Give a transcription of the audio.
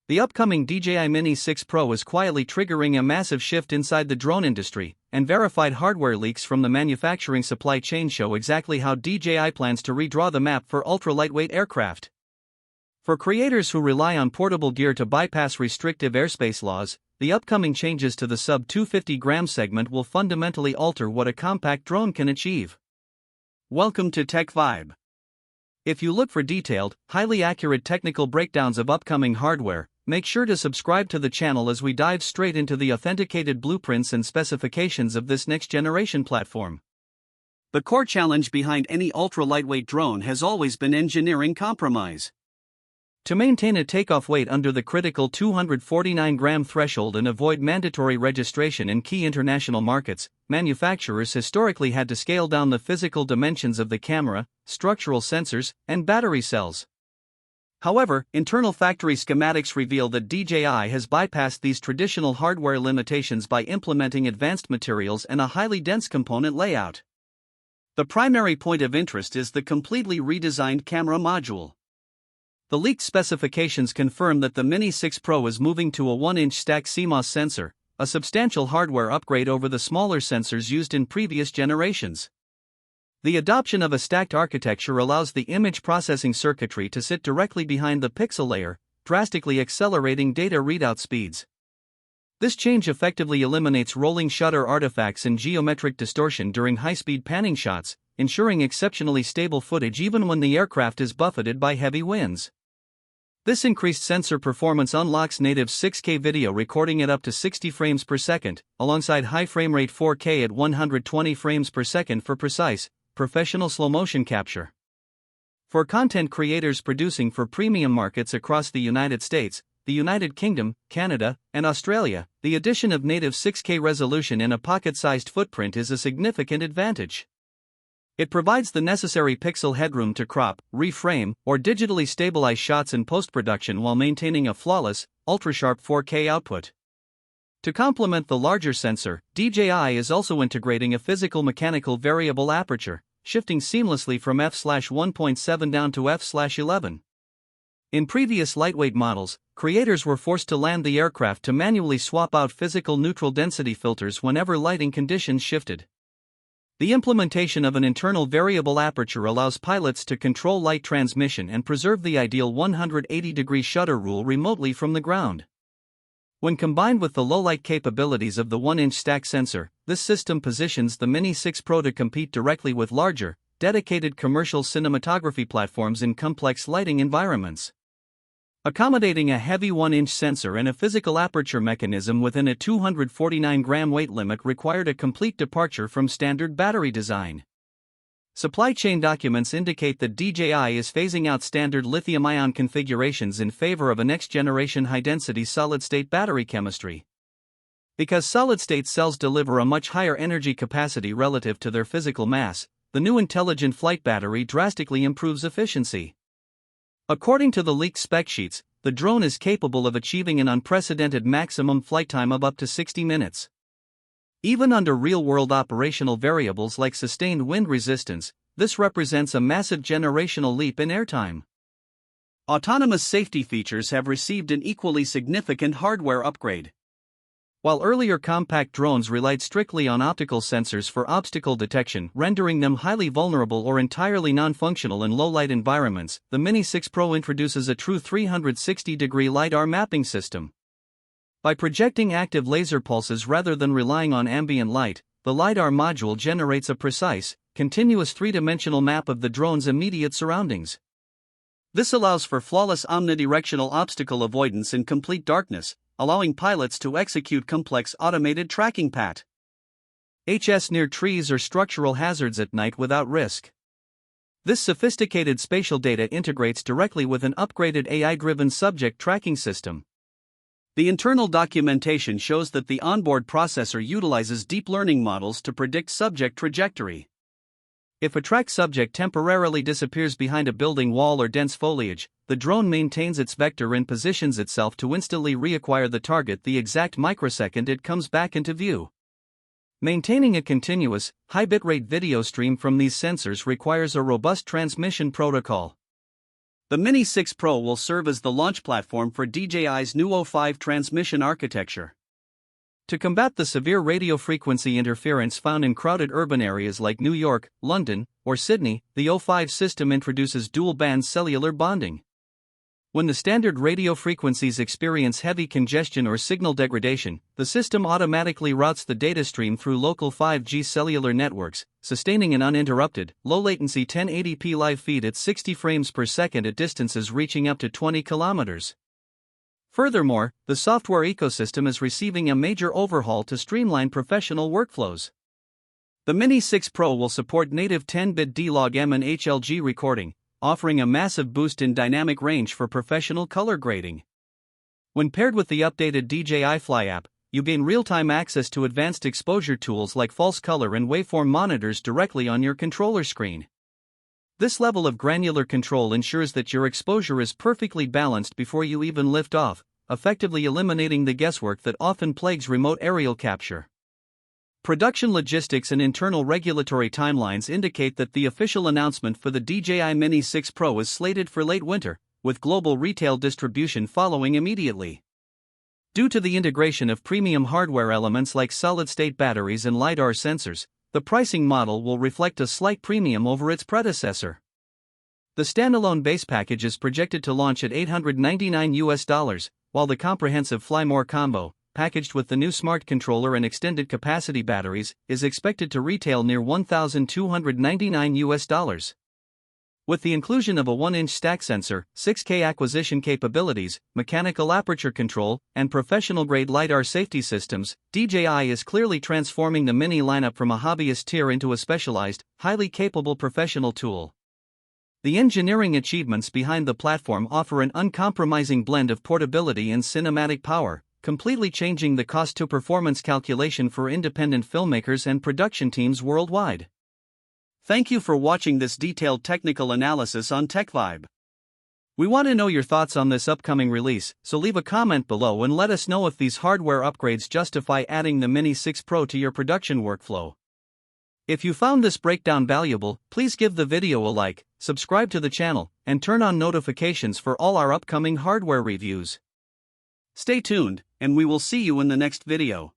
The upcoming DJI Mini 6 Pro is quietly triggering a massive shift inside the drone industry, and verified hardware leaks from the manufacturing supply chain show exactly how DJI plans to redraw the map for ultra-lightweight aircraft. For creators who rely on portable gear to bypass restrictive airspace laws, the upcoming changes to the sub-250g segment will fundamentally alter what a compact drone can achieve. Welcome to TechVibe. If you look for detailed, highly accurate technical breakdowns of upcoming hardware, make sure to subscribe to the channel as we dive straight into the authenticated blueprints and specifications of this next-generation platform. The core challenge behind any ultra-lightweight drone has always been engineering compromise. To maintain a takeoff weight under the critical 249g threshold and avoid mandatory registration in key international markets, manufacturers historically had to scale down the physical dimensions of the camera, structural sensors, and battery cells. However, internal factory schematics reveal that DJI has bypassed these traditional hardware limitations by implementing advanced materials and a highly dense component layout. The primary point of interest is the completely redesigned camera module. The leaked specifications confirm that the Mini 6 Pro is moving to a 1-inch Stacked CMOS sensor, a substantial hardware upgrade over the smaller sensors used in previous generations. The adoption of a stacked architecture allows the image processing circuitry to sit directly behind the pixel layer, drastically accelerating data readout speeds. This change effectively eliminates rolling shutter artifacts and geometric distortion during high-speed panning shots, ensuring exceptionally stable footage even when the aircraft is buffeted by heavy winds. This increased sensor performance unlocks native 6K video recording at up to 60 frames per second, alongside high frame rate 4K at 120 frames per second for precise, professional slow-motion capture. For content creators producing for premium markets across the United States, the United Kingdom, Canada, and Australia, the addition of native 6K resolution in a pocket-sized footprint is a significant advantage. It provides the necessary pixel headroom to crop, reframe, or digitally stabilize shots in post-production while maintaining a flawless, ultra-sharp 4K output. To complement the larger sensor, DJI is also integrating a physical-mechanical variable aperture, shifting seamlessly from f/1.7 down to f/11. In previous lightweight models, creators were forced to land the aircraft to manually swap out physical neutral density filters whenever lighting conditions shifted. The implementation of an internal variable aperture allows pilots to control light transmission and preserve the ideal 180-degree shutter rule remotely from the ground. When combined with the low-light capabilities of the 1-inch stack sensor, this system positions the Mini 6 Pro to compete directly with larger, dedicated commercial cinematography platforms in complex lighting environments. Accommodating a heavy 1-inch sensor and a physical aperture mechanism within a 249g weight limit required a complete departure from standard battery design. Supply chain documents indicate that DJI is phasing out standard lithium-ion configurations in favor of a next-generation high-density solid-state battery chemistry. Because solid-state cells deliver a much higher energy capacity relative to their physical mass, the new intelligent flight battery drastically improves efficiency. According to the leaked spec sheets, the drone is capable of achieving an unprecedented maximum flight time of up to 60 minutes. Even under real-world operational variables like sustained wind resistance, this represents a massive generational leap in airtime. Autonomous safety features have received an equally significant hardware upgrade. While earlier compact drones relied strictly on optical sensors for obstacle detection, rendering them highly vulnerable or entirely non-functional in low-light environments, the Mini 6 Pro introduces a true 360-degree LiDAR mapping system. By projecting active laser pulses rather than relying on ambient light, the LiDAR module generates a precise, continuous three-dimensional map of the drone's immediate surroundings. This allows for flawless omnidirectional obstacle avoidance in complete darkness, allowing pilots to execute complex automated tracking paths near trees or structural hazards at night without risk. This sophisticated spatial data integrates directly with an upgraded AI-driven subject tracking system. The internal documentation shows that the onboard processor utilizes deep learning models to predict subject trajectory. If a tracked subject temporarily disappears behind a building wall or dense foliage, the drone maintains its vector and positions itself to instantly reacquire the target the exact microsecond it comes back into view. Maintaining a continuous, high bitrate video stream from these sensors requires a robust transmission protocol. The Mini 6 Pro will serve as the launch platform for DJI's new O5 transmission architecture. To combat the severe radio frequency interference found in crowded urban areas like New York, London, or Sydney, the O5 system introduces dual-band cellular bonding. When the standard radio frequencies experience heavy congestion or signal degradation, the system automatically routes the data stream through local 5G cellular networks, sustaining an uninterrupted, low-latency 1080p live feed at 60 frames per second at distances reaching up to 20 kilometers. Furthermore, the software ecosystem is receiving a major overhaul to streamline professional workflows. The Mini 6 Pro will support native 10-bit D-Log-M and HLG recording, offering a massive boost in dynamic range for professional color grading. When paired with the updated DJI Fly app, you gain real-time access to advanced exposure tools like false color and waveform monitors directly on your controller screen. This level of granular control ensures that your exposure is perfectly balanced before you even lift off, effectively eliminating the guesswork that often plagues remote aerial capture. Production logistics and internal regulatory timelines indicate that the official announcement for the DJI Mini 6 Pro is slated for late winter, with global retail distribution following immediately. Due to the integration of premium hardware elements like solid-state batteries and LiDAR sensors, the pricing model will reflect a slight premium over its predecessor. The standalone base package is projected to launch at $899, while the comprehensive Fly More combo, packaged with the new smart controller and extended capacity batteries, is expected to retail near $1,299. With the inclusion of a 1-inch stack sensor, 6K acquisition capabilities, mechanical aperture control, and professional-grade LiDAR safety systems, DJI is clearly transforming the Mini lineup from a hobbyist tier into a specialized, highly capable professional tool. The engineering achievements behind the platform offer an uncompromising blend of portability and cinematic power, completely changing the cost-to-performance calculation for independent filmmakers and production teams worldwide. Thank you for watching this detailed technical analysis on TechVibe. We want to know your thoughts on this upcoming release, so leave a comment below and let us know if these hardware upgrades justify adding the Mini 6 Pro to your production workflow. If you found this breakdown valuable, please give the video a like, subscribe to the channel, and turn on notifications for all our upcoming hardware reviews. Stay tuned, and we will see you in the next video.